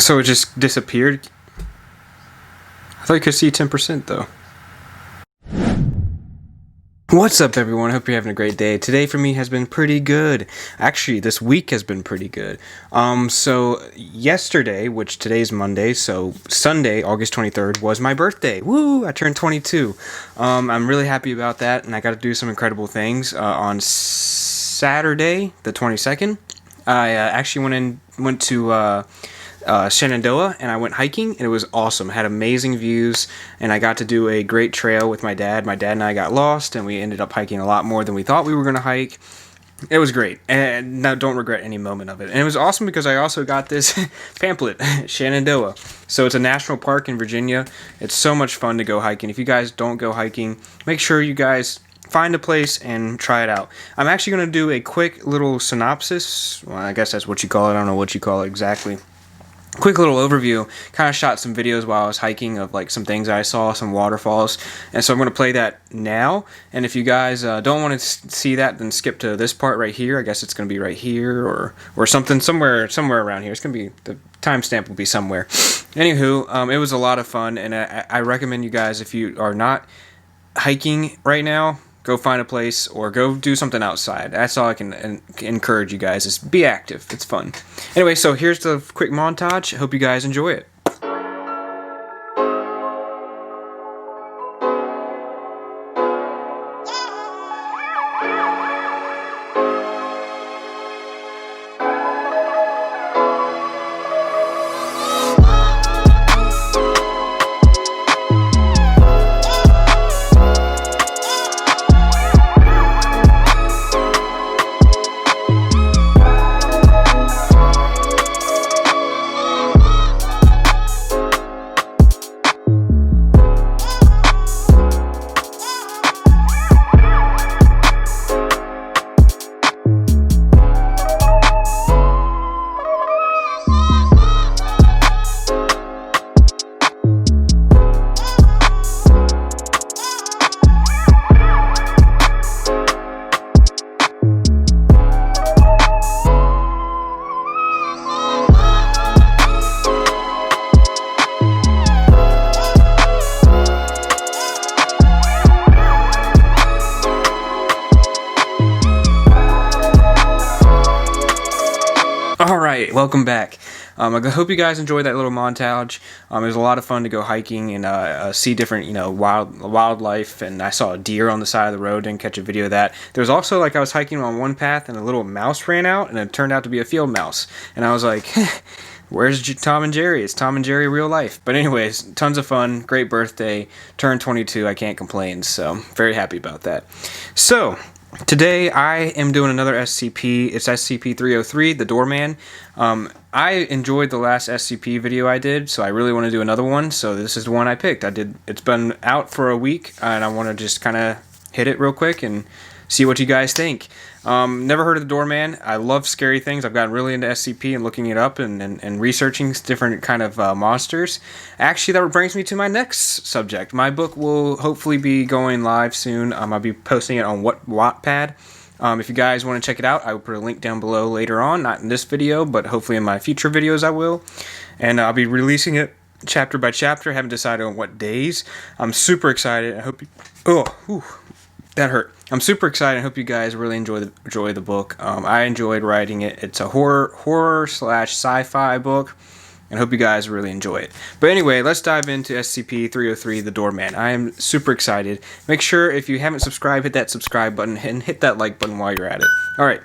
So it just disappeared? I thought you could see 10% though. What's up everyone, hope you're having a great day. Today for me has been pretty good. Actually, this week has been pretty good. So yesterday, which today's Monday, so Sunday, August 23rd, was my birthday. Woo! I turned 22. I'm really happy about that, and I got to do some incredible things. On Saturday, the 22nd, I actually went to Shenandoah, and I went hiking, and it was awesome. I had amazing views, and I got to do a great trail with my dad. My dad and I got lost, and we ended up hiking a lot more than we thought we were going to hike. It was great, and now don't regret any moment of it. And it was awesome because I also got this pamphlet, Shenandoah. So it's a national park in Virginia. It's so much fun to go hiking. If you guys don't go hiking, make sure you guys find a place and try it out. I'm actually going to do a quick little synopsis. Well, I guess that's what you call it. I don't know what you call it exactly. Quick little overview. Kind of shot some videos while I was hiking of like some things I saw, some waterfalls, and so I'm going to play that now. And if you guys don't want to see that, then skip to this part right here. I guess it's going to be right here or something somewhere around here. It's going to be, the timestamp will be somewhere. Anywho, it was a lot of fun, and I recommend you guys, if you are not hiking right now, go find a place or go do something outside. That's all I can encourage you guys, is be active. It's fun. Anyway, so here's the quick montage. Hope you guys enjoy it. Alright, welcome back. I hope you guys enjoyed that little montage. It was a lot of fun to go hiking and see different, wildlife, and I saw a deer on the side of the road. Didn't catch a video of that. There was also, like, I was hiking on one path and a little mouse ran out, and it turned out to be a field mouse. And I was like, where's Tom and Jerry? It's Tom and Jerry real life. But anyways, tons of fun, great birthday, turned 22, I can't complain, so very happy about that. So today I am doing another SCP. It's SCP-303 The Doorman. I enjoyed the last SCP video I did, so I really want to do another one, so this is the one I picked. It's been out for a week, and I want to just kind of hit it real quick and see what you guys think. Never heard of the Doorman. I love scary things. I've gotten really into SCP and looking it up and researching different kind of monsters. Actually, that brings me to my next subject. My book will hopefully be going live soon. I'll be posting it on Wattpad. If you guys want to check it out, I will put a link down below later on. Not in this video, but hopefully in my future videos I will. And I'll be releasing it chapter by chapter. I haven't decided on what days. I'm super excited. I hope you... that hurt. I'm super excited. I hope you guys really enjoy the book. I enjoyed writing it. It's a horror / sci-fi book, and I hope you guys really enjoy it. But anyway, let's dive into SCP-303 The Doorman. I am super excited. Make sure, if you haven't subscribed, hit that subscribe button and hit that like button while you're at it. Alright,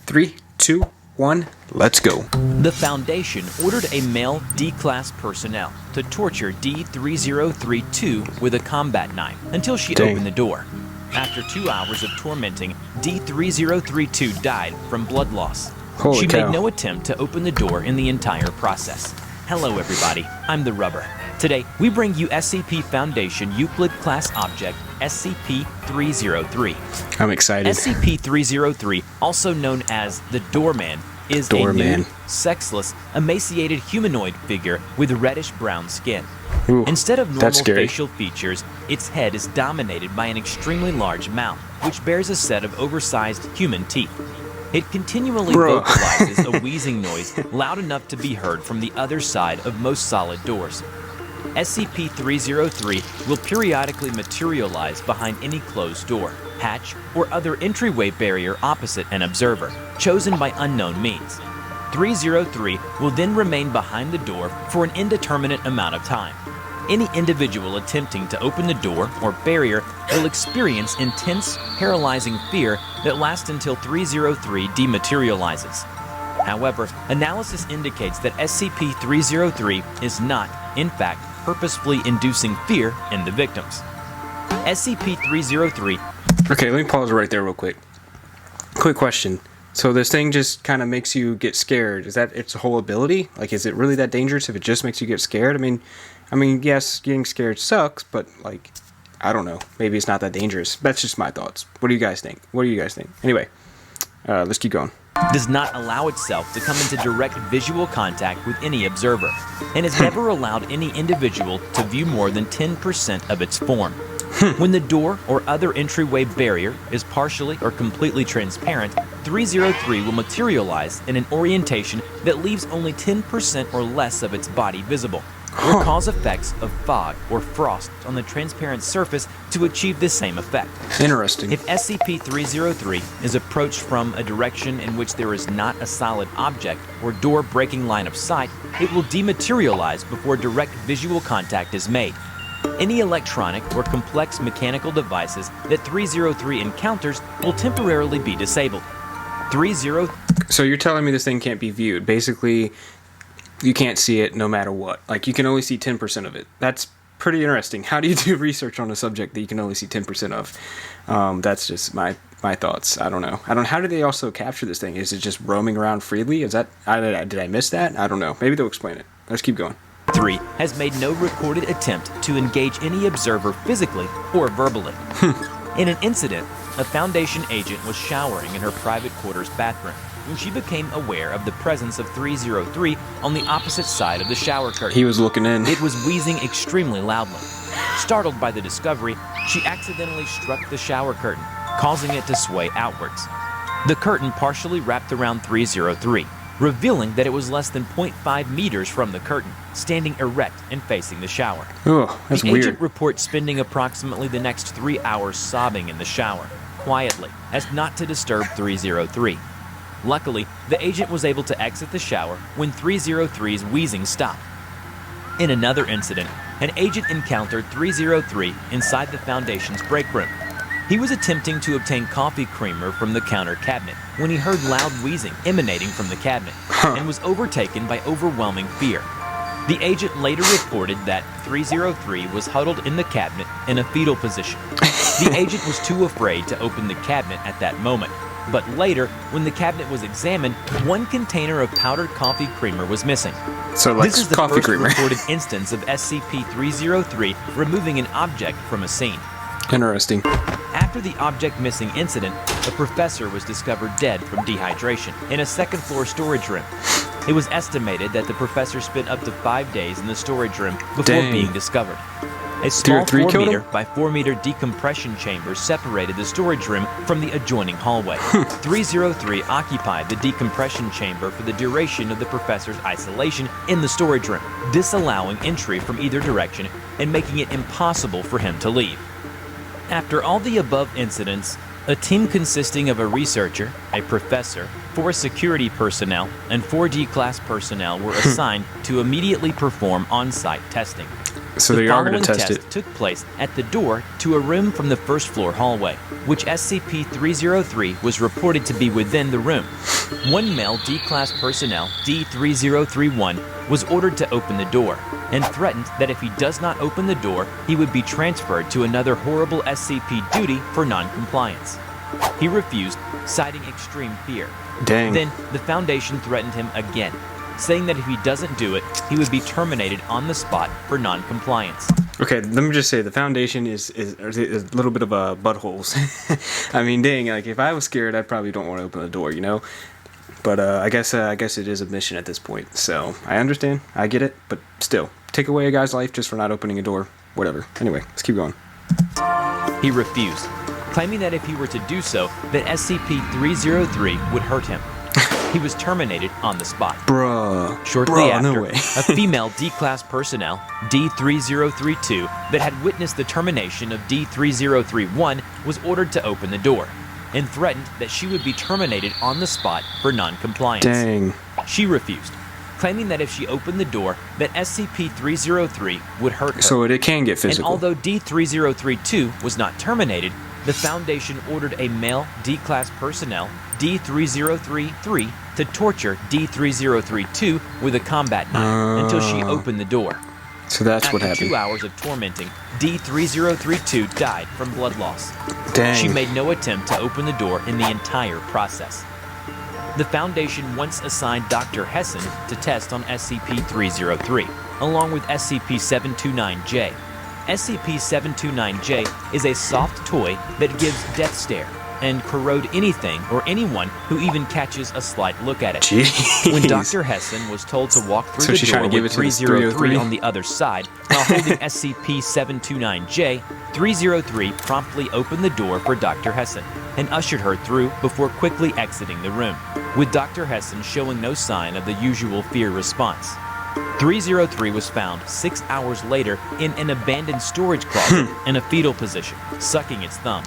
3, 2, 1, let's go. The Foundation ordered a male D-Class personnel to torture D-3032 with a combat knife until she opened the door. After 2 hours of tormenting, D-3032 died from blood loss. She made no attempt to open the door in the entire process. Hello everybody, I'm TheRubber. Today, we bring you SCP Foundation Euclid Class Object SCP-303. I'm excited. SCP-303, also known as the Doorman, is a nude, sexless, emaciated humanoid figure with reddish-brown skin. Ooh, instead of normal facial features, its head is dominated by an extremely large mouth, which bears a set of oversized human teeth. It continually Bruh. vocalizes a wheezing noise loud enough to be heard from the other side of most solid doors. SCP-303 will periodically materialize behind any closed door, hatch, or other entryway barrier opposite an observer, chosen by unknown means. 303 will then remain behind the door for an indeterminate amount of time. Any individual attempting to open the door or barrier will experience intense, paralyzing fear that lasts until 303 dematerializes. However, analysis indicates that SCP-303 is not, in fact, purposefully inducing fear in the victims. SCP-303. Okay, let me pause right there real quick. Quick question. So this thing just kind of makes you get scared. Is that its whole ability? Like, is it really that dangerous if it just makes you get scared? I mean, yes, getting scared sucks, but like, I don't know. Maybe it's not that dangerous. That's just my thoughts. What do you guys think? Anyway, let's keep going. Does not allow itself to come into direct visual contact with any observer, and has never allowed any individual to view more than 10% of its form. When the door or other entryway barrier is partially or completely transparent, 303 will materialize in an orientation that leaves only 10% or less of its body visible, or cause effects of fog or frost on the transparent surface to achieve the same effect. Interesting. If SCP-303 is approached from a direction in which there is not a solid object or door-breaking line of sight, it will dematerialize before direct visual contact is made. Any electronic or complex mechanical devices that 303 encounters will temporarily be disabled. 30. So you're telling me this thing can't be viewed. Basically, you can't see it no matter what. Like, you can only see 10% of it. That's pretty interesting. How do you do research on a subject that you can only see 10% of? That's just my thoughts. I don't know. How do they also capture this thing? Is it just roaming around freely? Did I miss that? I don't know. Maybe they'll explain it. Let's keep going. 3 has made no recorded attempt to engage any observer physically or verbally. In an incident, a Foundation agent was showering in her private quarters bathroom when she became aware of the presence of 303 on the opposite side of the shower curtain. He was looking in. It was wheezing extremely loudly. Startled by the discovery, she accidentally struck the shower curtain, causing it to sway outwards. The curtain partially wrapped around 303, revealing that it was less than 0.5 meters from the curtain, standing erect and facing the shower. Oh, that's the weird. agent reports spending approximately the next 3 hours sobbing in the shower, quietly, as not to disturb 303. Luckily, the agent was able to exit the shower when 303's wheezing stopped. In another incident, an agent encountered 303 inside the Foundation's break room. He was attempting to obtain coffee creamer from the counter cabinet when he heard loud wheezing emanating from the cabinet and was overtaken by overwhelming fear. The agent later reported that 303 was huddled in the cabinet in a fetal position. The agent was too afraid to open the cabinet at that moment, but later, when the cabinet was examined, one container of powdered coffee creamer was missing. So, like, this is the coffee first creamer. reported instance of SCP-303 removing an object from a scene. Interesting. After the object missing incident, a professor was discovered dead from dehydration in a second-floor storage room. It was estimated that the professor spent up to 5 days in the storage room before being discovered. A small 4-meter by 4-meter decompression chamber separated the storage room from the adjoining hallway. 303 occupied the decompression chamber for the duration of the professor's isolation in the storage room, disallowing entry from either direction and making it impossible for him to leave. After all the above incidents, a team consisting of a researcher, a professor, 4 security personnel, and 4 D-class personnel were assigned to immediately perform on-site testing. So they are going to test it. The following test took place at the door to a room from the first-floor hallway, which SCP-303 was reported to be within the room. 1 male D-class personnel, D-3031, was ordered to open the door, and threatened that if he does not open the door, he would be transferred to another horrible SCP duty for non-compliance. He refused, citing extreme fear. Dang. Then, the Foundation threatened him again, saying that if he doesn't do it, he would be terminated on the spot for non-compliance. Okay, let me just say, the Foundation is a little bit of a buttholes. I mean, dang, like, if I was scared, I probably don't want to open the door, you know? But I guess it is a mission at this point, so I understand, I get it, but still, take away a guy's life just for not opening a door, whatever. Anyway, let's keep going. He refused. claiming that if he were to do so, that SCP-303 would hurt him. He was terminated on the spot. Shortly after, no way. a female D-Class personnel, D-3032, that had witnessed the termination of D-3031 was ordered to open the door and threatened that she would be terminated on the spot for non-compliance. Dang. She refused, claiming that if she opened the door, that SCP-303 would hurt her. So it can get And physical. although D-3032 was not terminated, the Foundation ordered a male D-Class personnel, D-3033, to torture D-3032 with a combat knife until she opened the door. So that's After what happened. 2 hours of tormenting, D-3032 died from blood loss. Dang. She made no attempt to open the door in the entire process. The Foundation once assigned Dr. Hessen to test on SCP-303, along with SCP-729J. SCP-729J is a soft toy that gives death stare and corrode anything or anyone who even catches a slight look at it. Jeez. When Dr. Hessen was told to walk through So the she's door trying to give with it to this 303 303? on the other side while holding SCP-729J, 303 promptly opened the door for Dr. Hessen and ushered her through before quickly exiting the room, with Dr. Hessen showing no sign of the usual fear response. 303 was found 6 hours later in an abandoned storage closet in a fetal position, sucking its thumb.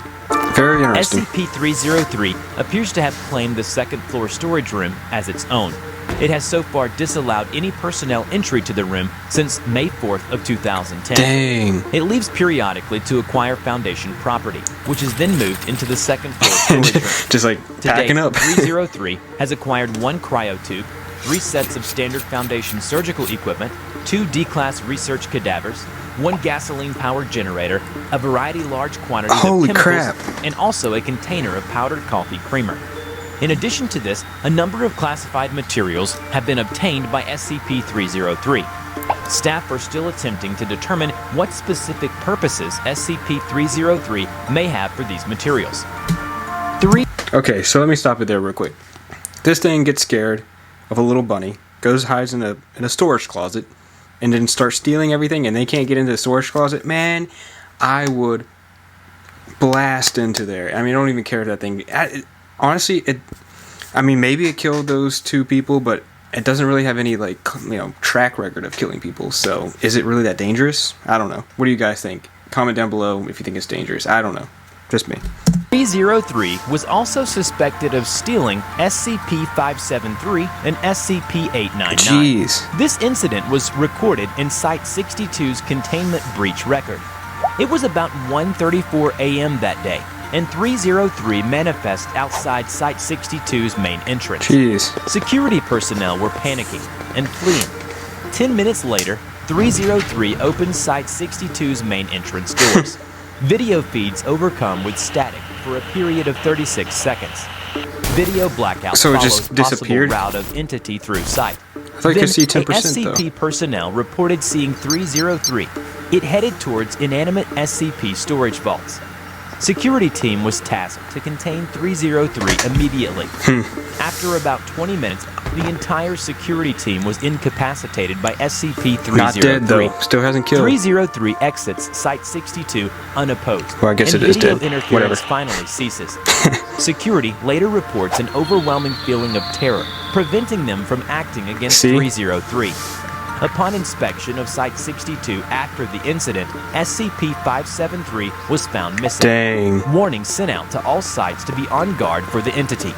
Very interesting. SCP-303 appears to have claimed the second-floor storage room as its own. It has so far disallowed any personnel entry to the room since May 4th of 2010. Dang. It leaves periodically to acquire Foundation property, which is then moved into the second-floor storage room. Just like To packing date, up. 303 has acquired 1 cryotube, 3 sets of standard Foundation surgical equipment, 2 D-Class research cadavers, 1 gasoline-powered generator, a variety large quantities Holy of chemicals, crap. and also a container of powdered coffee creamer. In addition to this, a number of classified materials have been obtained by SCP-303. Staff are still attempting to determine what specific purposes SCP-303 may have for these materials. Okay, so let me stop it there real quick. This thing gets scared of a little bunny, hides in a storage closet, and then starts stealing everything, and they can't get into the storage closet. Man, I would blast into there. I mean, I don't even care if that thing. Honestly, maybe it killed those 2 people, but it doesn't really have any track record of killing people. So, is it really that dangerous? I don't know. What do you guys think? Comment down below if you think it's dangerous. I don't know. Just me. 303 was also suspected of stealing SCP-573 and SCP-899. Jeez. This incident was recorded in Site-62's containment breach record. It was about 1:34 a.m. that day, and 303 manifested outside Site-62's main entrance. Jeez. Security personnel were panicking and fleeing. 10 minutes later, 303 opened Site-62's main entrance doors. Video feeds overcome with static for a period of 36 seconds. Video blackout So it follows just disappeared? possible route of entity through site. I thought you could see 10% SCP though. personnel reported seeing 303. It headed towards inanimate SCP storage vaults. Security team was tasked to contain 303 immediately. After about 20 minutes, the entire security team was incapacitated by SCP-303. Not dead though. Still hasn't killed. 303 exits Site-62 unopposed. Well, I guess and it is video dead. interference Whatever. finally ceases. Security later reports an overwhelming feeling of terror, preventing them from acting against See? 303. Upon inspection of Site-62 after the incident, SCP-573 was found missing. Dang. Warnings sent out to all sites to be on guard for the entity.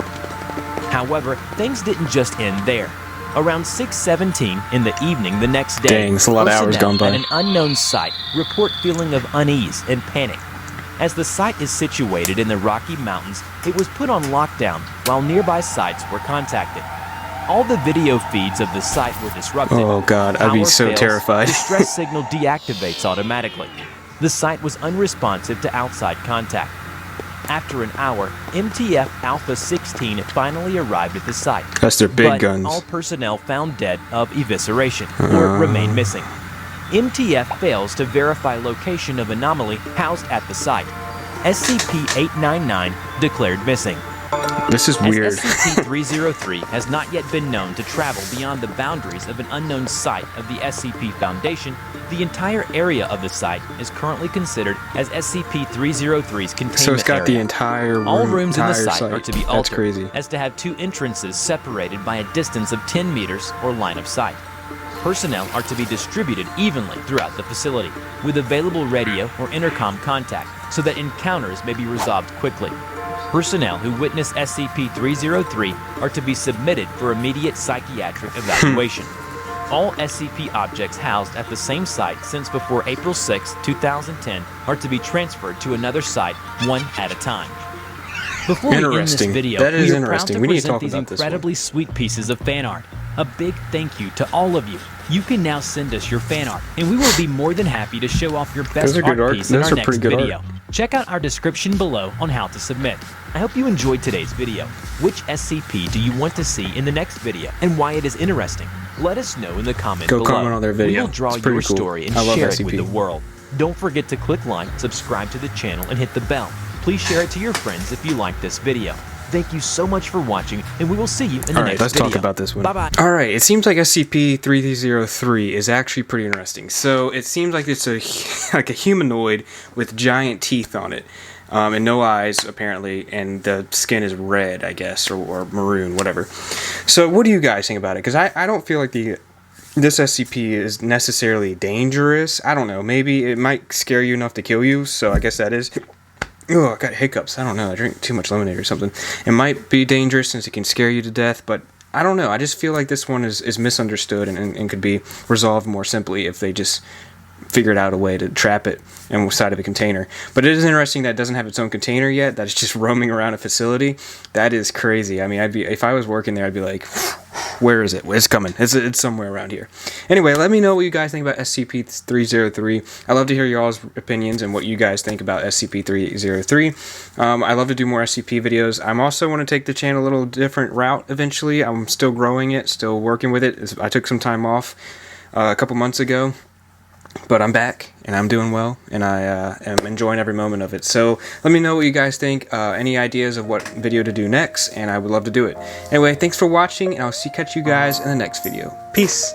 However, things didn't just end there. Around 6:17 in the evening the next day, Dang, that's a lot of hours personnel gone by. at an unknown site report feeling of unease and panic. As the site is situated in the Rocky Mountains, it was put on lockdown while nearby sites were contacted. All the video feeds of the site were disrupted. Oh god, I'd be Power so fails, terrified. Distress signal deactivates automatically. The site was unresponsive to outside contact. After an hour, MTF Alpha 16 finally arrived at the site. That's their big but guns. all personnel found dead of evisceration or remain missing. MTF fails to verify location of anomaly housed at the site. SCP-899 declared missing. This is weird. As SCP-303 has not yet been known to travel beyond the boundaries of an unknown site of the SCP Foundation, the entire area of the site is currently considered as SCP-303's containment area. So it's got the entire room, all rooms in the site site are to be That's altered, crazy. as to have 2 entrances separated by a distance of 10 meters or line of sight. Personnel are to be distributed evenly throughout the facility, with available radio or intercom contact so that encounters may be resolved quickly. Personnel who witness SCP-303 are to be submitted for immediate psychiatric evaluation. All SCP objects housed at the same site since before April 6, 2010 are to be transferred to another site, one at a time. Before we end this video, That is we are proud interesting. to We need to present talk these about this one. incredibly sweet pieces of fan art. A big thank you to all of you. You can now send us your fan art, and we will be more than happy to show off your best Those are good art art. piece in Those our are next pretty good art. video. Check out our description below on how to submit. I hope you enjoyed today's video. Which SCP do you want to see in the next video, and why it is interesting? Let us know in the comments below. Go comment on their video. We will draw It's pretty your cool. story and I love share it SCP. with the world. Don't forget to click like, subscribe to the channel, and hit the bell. Please share it to your friends if you like this video. Thank you so much for watching, and we will see you in the next video. Alright, let's talk about this one. Bye-bye. Alright, it seems like SCP-303 is actually pretty interesting. So, it seems like it's like a humanoid with giant teeth on it. And no eyes, apparently, and the skin is red, I guess, or maroon, whatever. So, what do you guys think about it? Because I don't feel like this SCP is necessarily dangerous. I don't know, maybe it might scare you enough to kill you, so I guess that is... Oh, I got hiccups. I don't know. I drink too much lemonade or something. It might be dangerous since it can scare you to death, but I don't know. I just feel like this one is misunderstood and could be resolved more simply if they just figured out a way to trap it inside of a container. But it is interesting that it doesn't have its own container yet, that it's just roaming around a facility. That is crazy. I mean, if I was working there, I'd be like, where is it? It's coming. It's somewhere around here. Anyway, let me know what you guys think about SCP-303. I love to hear y'all's opinions and what you guys think about SCP-303. I love to do more SCP videos. I'm also want to take the channel a little different route eventually. I'm still growing it, still working with it. I took some time off a couple months ago. But I'm back, and I'm doing well, and I am enjoying every moment of it. So let me know what you guys think, any ideas of what video to do next, and I would love to do it. Anyway, thanks for watching, and I'll catch you guys in the next video. Peace!